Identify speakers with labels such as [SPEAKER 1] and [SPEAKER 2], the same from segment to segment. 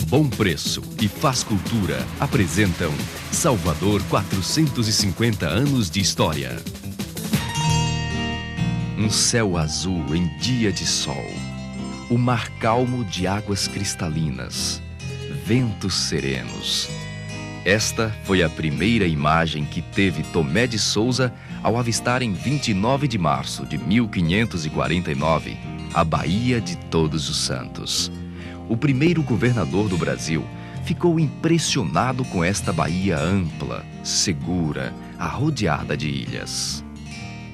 [SPEAKER 1] Bom Preço e Faz Cultura apresentam Salvador 450 anos de história. Um céu azul em dia de sol, o mar calmo de águas cristalinas, ventos serenos. Esta foi a primeira imagem que teve Tomé de Souza ao avistar em 29 de março de 1549 a Baía de Todos os Santos. O primeiro governador do Brasil ficou impressionado com esta baía ampla, segura, arrodeada de ilhas.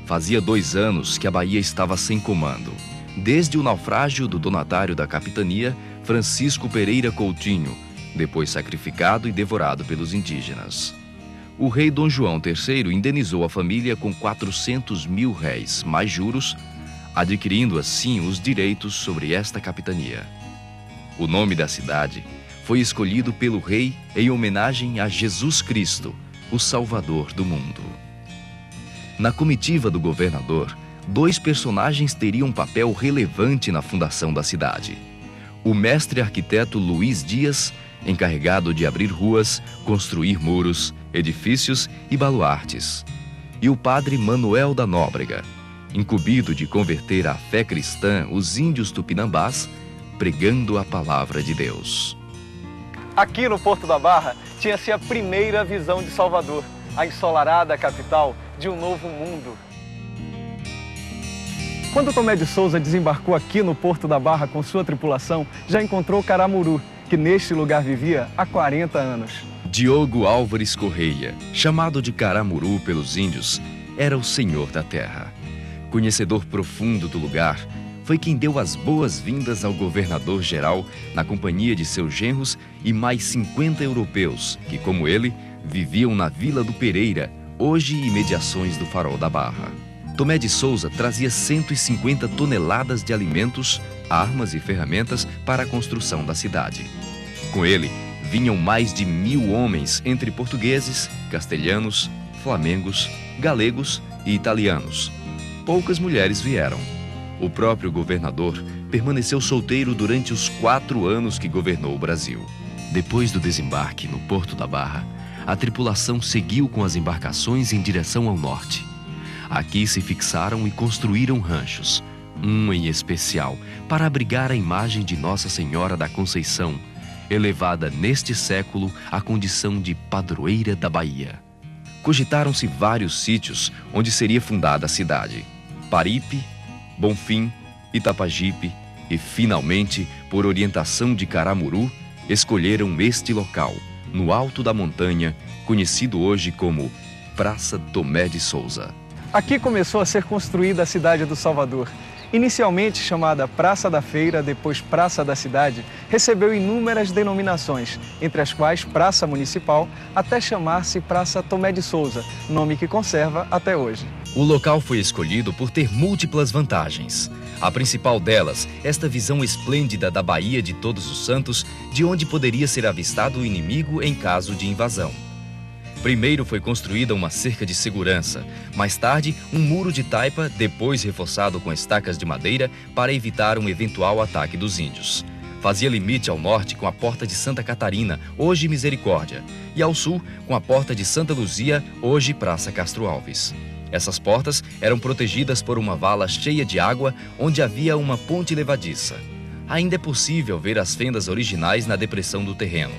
[SPEAKER 1] Fazia 2 anos que a baía estava sem comando, desde o naufrágio do donatário da capitania, Francisco Pereira Coutinho, depois sacrificado e devorado pelos indígenas. O rei Dom João III indenizou a família com 400 mil réis, mais juros, adquirindo assim os direitos sobre esta capitania. O nome da cidade foi escolhido pelo rei em homenagem a Jesus Cristo, o Salvador do mundo. Na comitiva do governador, 2 personagens teriam um papel relevante na fundação da cidade. O mestre arquiteto Luiz Dias, encarregado de abrir ruas, construir muros, edifícios e baluartes. E o padre Manuel da Nóbrega, incumbido de converter à fé cristã os índios tupinambás, pregando a palavra de Deus.
[SPEAKER 2] Aqui no Porto da Barra tinha-se a primeira visão de Salvador, a ensolarada capital de um novo mundo. Quando Tomé de Souza desembarcou aqui no Porto da Barra com sua tripulação, já encontrou Caramuru, que neste lugar vivia há 40 anos.
[SPEAKER 1] Diogo Álvares Correia, chamado de Caramuru pelos índios, era o senhor da terra. Conhecedor profundo do lugar, foi quem deu as boas-vindas ao governador-geral na companhia de seus genros e mais 50 europeus que, como ele, viviam na Vila do Pereira, hoje imediações do Farol da Barra. Tomé de Souza trazia 150 toneladas de alimentos, armas e ferramentas para a construção da cidade. Com ele, vinham mais de 1000 homens entre portugueses, castelhanos, flamengos, galegos e italianos. Poucas mulheres vieram. O próprio governador permaneceu solteiro durante os 4 anos que governou o Brasil. Depois do desembarque no Porto da Barra, a tripulação seguiu com as embarcações em direção ao norte. Aqui se fixaram e construíram ranchos, um em especial para abrigar a imagem de Nossa Senhora da Conceição, elevada neste século à condição de padroeira da Bahia. Cogitaram-se vários sítios onde seria fundada a cidade: Paripe, Bonfim, Itapajipe e, finalmente, por orientação de Caramuru, escolheram este local, no alto da montanha, conhecido hoje como Praça Tomé de Souza.
[SPEAKER 2] Aqui começou a ser construída a cidade do Salvador. Inicialmente chamada Praça da Feira, depois Praça da Cidade, recebeu inúmeras denominações, entre as quais Praça Municipal, até chamar-se Praça Tomé de Souza, nome que conserva até hoje.
[SPEAKER 1] O local foi escolhido por ter múltiplas vantagens. A principal delas, esta visão esplêndida da Baía de Todos os Santos, de onde poderia ser avistado o inimigo em caso de invasão. Primeiro foi construída uma cerca de segurança, mais tarde um muro de taipa, depois reforçado com estacas de madeira para evitar um eventual ataque dos índios. Fazia limite ao norte com a Porta de Santa Catarina, hoje Misericórdia, e ao sul com a Porta de Santa Luzia, hoje Praça Castro Alves. Essas portas eram protegidas por uma vala cheia de água, onde havia uma ponte levadiça. Ainda é possível ver as fendas originais na depressão do terreno.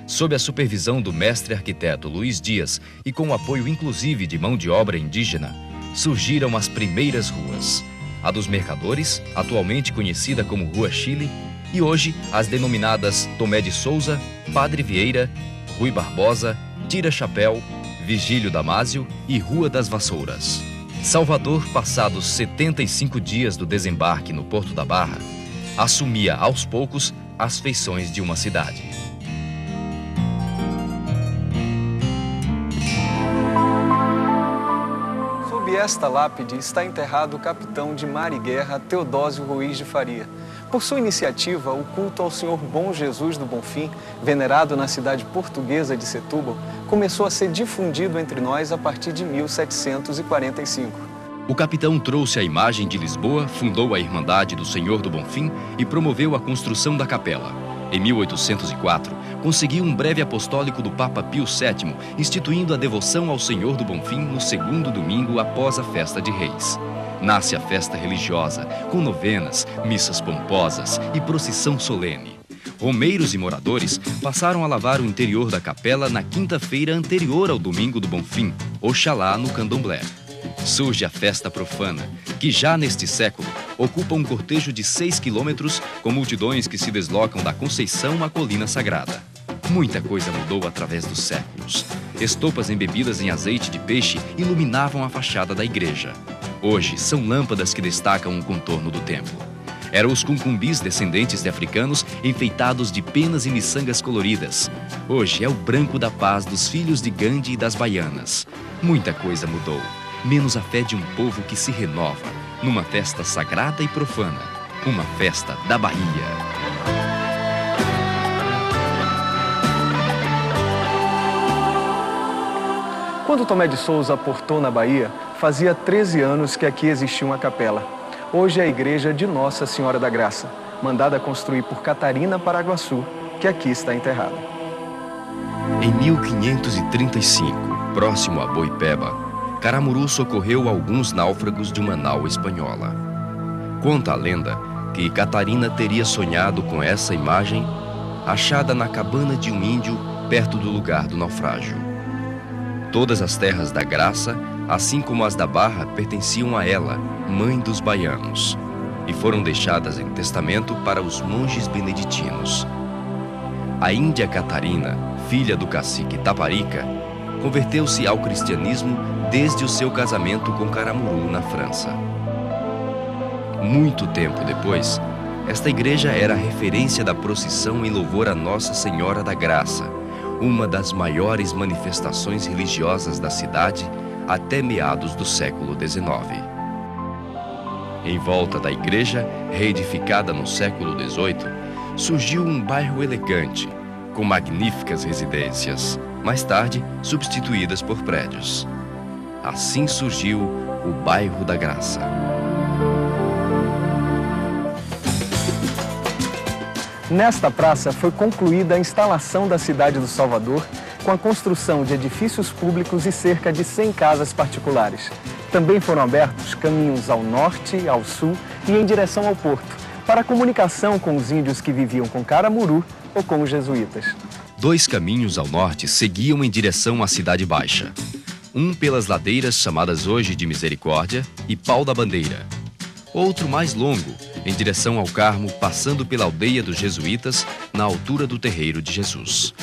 [SPEAKER 1] Sob a supervisão do mestre arquiteto Luiz Dias e com o apoio inclusive de mão de obra indígena, surgiram as primeiras ruas. A dos Mercadores, atualmente conhecida como Rua Chile, e hoje as denominadas Tomé de Souza, Padre Vieira, Rui Barbosa, Tira Chapéu, Vigílio Damásio e Rua das Vassouras. Salvador, passados 75 dias do desembarque no Porto da Barra, assumia aos poucos as feições de uma cidade.
[SPEAKER 2] Sob esta lápide está enterrado o capitão de mar e guerra Teodósio Ruiz de Faria. Por sua iniciativa, o culto ao Senhor Bom Jesus do Bonfim, venerado na cidade portuguesa de Setúbal, começou a ser difundido entre nós a partir de 1745.
[SPEAKER 1] O capitão trouxe a imagem de Lisboa, fundou a Irmandade do Senhor do Bonfim e promoveu a construção da capela. Em 1804, conseguiu um breve apostólico do Papa Pio VII, instituindo a devoção ao Senhor do Bonfim no segundo domingo após a festa de Reis. Nasce a festa religiosa, com novenas, missas pomposas e procissão solene. Romeiros e moradores passaram a lavar o interior da capela na quinta-feira anterior ao domingo do Bonfim, Oxalá no Candomblé. Surge a festa profana, que já neste século ocupa um cortejo de 6 quilômetros com multidões que se deslocam da Conceição à Colina Sagrada. Muita coisa mudou através dos séculos. Estopas embebidas em azeite de peixe iluminavam a fachada da igreja. Hoje são lâmpadas que destacam o contorno do templo. Eram os cumcumbis descendentes de africanos enfeitados de penas e miçangas coloridas. Hoje é o branco da paz dos filhos de Gandhi e das baianas. Muita coisa mudou, menos a fé de um povo que se renova, numa festa sagrada e profana, uma festa da Bahia.
[SPEAKER 2] Quando Tomé de Souza aportou na Bahia, fazia 13 anos que aqui existia uma capela. Hoje é a igreja de Nossa Senhora da Graça, mandada construir por Catarina Paraguaçu, que aqui está enterrada.
[SPEAKER 1] Em 1535, próximo a Boipeba, Caramuru socorreu alguns náufragos de uma nau espanhola. Conta a lenda que Catarina teria sonhado com essa imagem, achada na cabana de um índio perto do lugar do naufrágio. Todas as terras da Graça, assim como as da Barra, pertenciam a ela, mãe dos baianos, e foram deixadas em testamento para os monges beneditinos. A índia Catarina, filha do cacique Taparica, converteu-se ao cristianismo desde o seu casamento com Caramuru, na França. Muito tempo depois, esta igreja era a referência da procissão em louvor a Nossa Senhora da Graça, uma das maiores manifestações religiosas da cidade até meados do século XIX. Em volta da igreja, reedificada no século XVIII, surgiu um bairro elegante, com magníficas residências, mais tarde substituídas por prédios. Assim surgiu o bairro da Graça.
[SPEAKER 2] Nesta praça foi concluída a instalação da cidade do Salvador, com a construção de edifícios públicos e cerca de 100 casas particulares. Também foram abertos caminhos ao norte, ao sul e em direção ao porto, para a comunicação com os índios que viviam com Caramuru ou com os jesuítas.
[SPEAKER 1] 2 caminhos ao norte seguiam em direção à Cidade Baixa. Um pelas ladeiras chamadas hoje de Misericórdia e Pau da Bandeira. Outro mais longo, em direção ao Carmo, passando pela aldeia dos jesuítas, na altura do Terreiro de Jesus.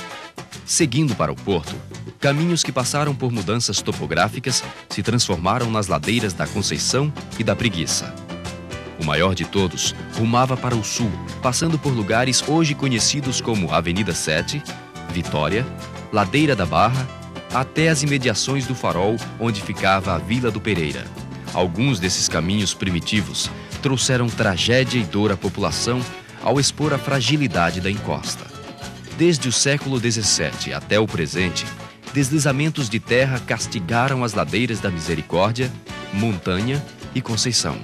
[SPEAKER 1] Seguindo para o porto, caminhos que passaram por mudanças topográficas se transformaram nas ladeiras da Conceição e da Preguiça. O maior de todos rumava para o sul, passando por lugares hoje conhecidos como Avenida 7, Vitória, Ladeira da Barra, até as imediações do Farol, onde ficava a Vila do Pereira. Alguns desses caminhos primitivos trouxeram tragédia e dor à população ao expor a fragilidade da encosta. Desde o século XVII até o presente, deslizamentos de terra castigaram as ladeiras da Misericórdia, Montanha e Conceição.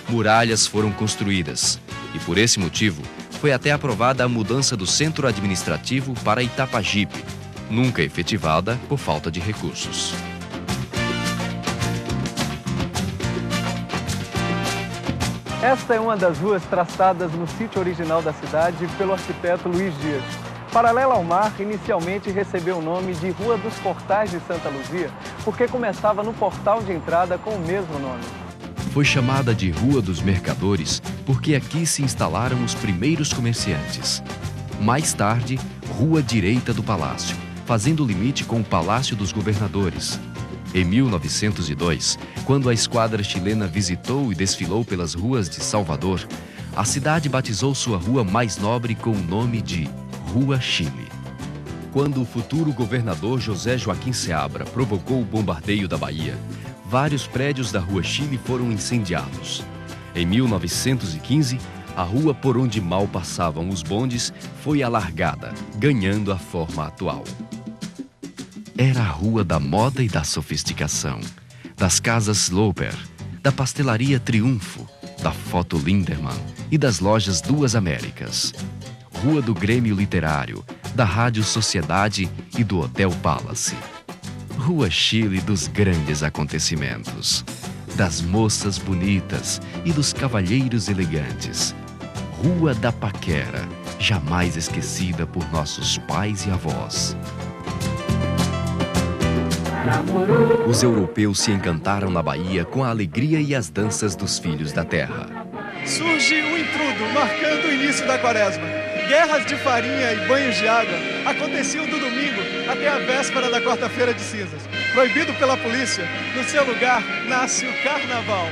[SPEAKER 1] Muralhas foram construídas e, por esse motivo, foi até aprovada a mudança do centro administrativo para Itapajipe, nunca efetivada por falta de recursos.
[SPEAKER 2] Esta é uma das ruas traçadas no sítio original da cidade pelo arquiteto Luiz Dias. Paralela ao mar, inicialmente recebeu o nome de Rua dos Portais de Santa Luzia, porque começava no portal de entrada com o mesmo nome.
[SPEAKER 1] Foi chamada de Rua dos Mercadores porque aqui se instalaram os primeiros comerciantes. Mais tarde, Rua Direita do Palácio, fazendo limite com o Palácio dos Governadores. Em 1902, quando a esquadra chilena visitou e desfilou pelas ruas de Salvador, a cidade batizou sua rua mais nobre com o nome de Rua Chile. Quando o futuro governador José Joaquim Seabra provocou o bombardeio da Bahia, vários prédios da Rua Chile foram incendiados. Em 1915, a rua por onde mal passavam os bondes foi alargada, ganhando a forma atual. Era a rua da moda e da sofisticação, das casas Lauper, da pastelaria Triunfo, da Foto Linderman e das lojas Duas Américas. Rua do Grêmio Literário, da Rádio Sociedade e do Hotel Palace. Rua Chile dos grandes acontecimentos, das moças bonitas e dos cavalheiros elegantes. Rua da Paquera, jamais esquecida por nossos pais e avós. Os europeus se encantaram na Bahia com a alegria e as danças dos filhos da terra.
[SPEAKER 2] Surge o intrudo, marcando o início da quaresma. Guerras de farinha e banhos de água aconteciam do domingo até a véspera da quarta-feira de cinzas. Proibido pela polícia, no seu lugar nasce o carnaval.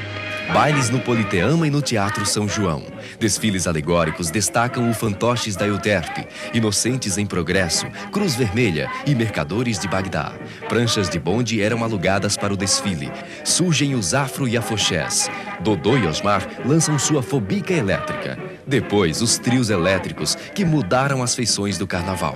[SPEAKER 1] Bailes no Politeama e no Teatro São João. Desfiles alegóricos destacam o Fantoches da Euterpe, Inocentes em Progresso, Cruz Vermelha e Mercadores de Bagdá. Pranchas de bonde eram alugadas para o desfile. Surgem os afro e afoxés. Dodô e Osmar lançam sua fobica elétrica. Depois, os trios elétricos, que mudaram as feições do carnaval.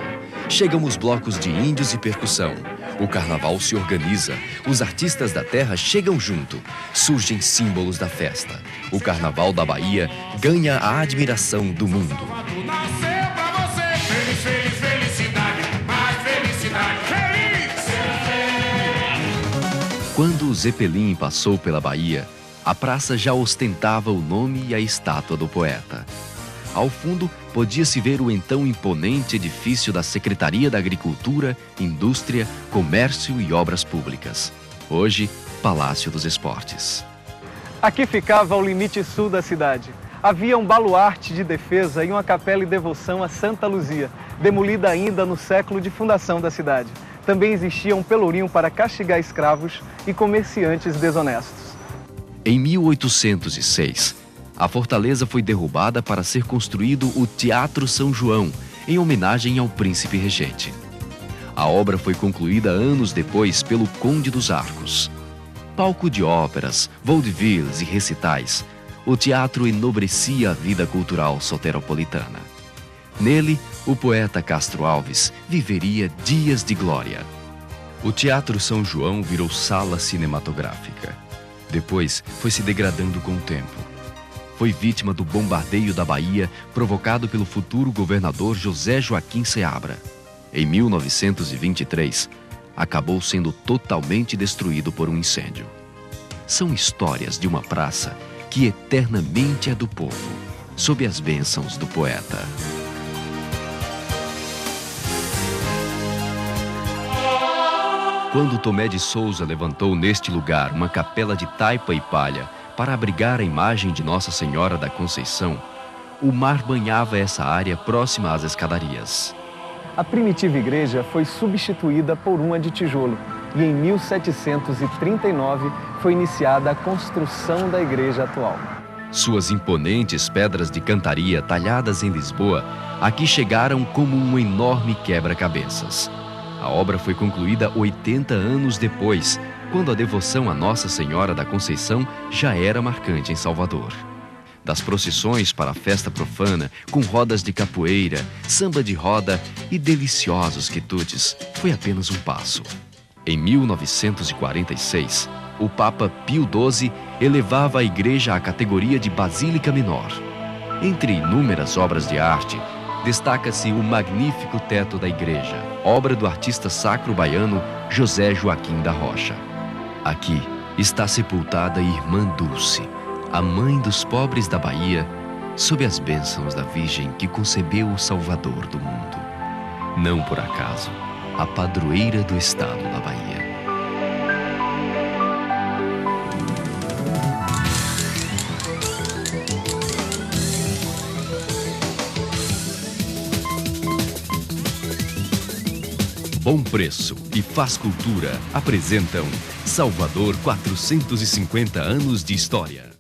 [SPEAKER 1] Chegam os blocos de índios e percussão. O carnaval se organiza, os artistas da terra chegam junto, surgem símbolos da festa. O carnaval da Bahia ganha a admiração do mundo. Quando o Zeppelin passou pela Bahia, a praça já ostentava o nome e a estátua do poeta. Ao fundo, podia-se ver o então imponente edifício da Secretaria da Agricultura, Indústria, Comércio e Obras Públicas. Hoje, Palácio dos Esportes.
[SPEAKER 2] Aqui ficava o limite sul da cidade. Havia um baluarte de defesa e uma capela de devoção a Santa Luzia, demolida ainda no século de fundação da cidade. Também existia um pelourinho para castigar escravos e comerciantes desonestos.
[SPEAKER 1] Em 1806, a fortaleza foi derrubada para ser construído o Teatro São João, em homenagem ao príncipe regente. A obra foi concluída anos depois pelo Conde dos Arcos. Palco de óperas, vaudevilles e recitais, o teatro enobrecia a vida cultural soteropolitana. Nele, o poeta Castro Alves viveria dias de glória. O Teatro São João virou sala cinematográfica. Depois, foi se degradando com o tempo. Foi vítima do bombardeio da Bahia provocado pelo futuro governador José Joaquim Seabra. Em 1923, acabou sendo totalmente destruído por um incêndio. São histórias de uma praça que eternamente é do povo, sob as bênçãos do poeta. Quando Tomé de Souza levantou neste lugar uma capela de taipa e palha para abrigar a imagem de Nossa Senhora da Conceição, o mar banhava essa área próxima às escadarias.
[SPEAKER 2] A primitiva igreja foi substituída por uma de tijolo e em 1739 foi iniciada a construção da igreja atual.
[SPEAKER 1] Suas imponentes pedras de cantaria talhadas em Lisboa aqui chegaram como um enorme quebra-cabeças. A obra foi concluída 80 anos depois, quando a devoção a Nossa Senhora da Conceição já era marcante em Salvador. Das procissões para a festa profana, com rodas de capoeira, samba de roda e deliciosos quitutes, foi apenas um passo. Em 1946, o Papa Pio XII elevava a igreja à categoria de Basílica Menor. Entre inúmeras obras de arte, destaca-se o magnífico teto da igreja, obra do artista sacro baiano José Joaquim da Rocha. Aqui está sepultada a Irmã Dulce, a mãe dos pobres da Bahia, sob as bênçãos da Virgem que concebeu o Salvador do mundo. Não por acaso, a padroeira do estado da Bahia. Bom Preço e Faz Cultura apresentam Salvador 450 anos de história.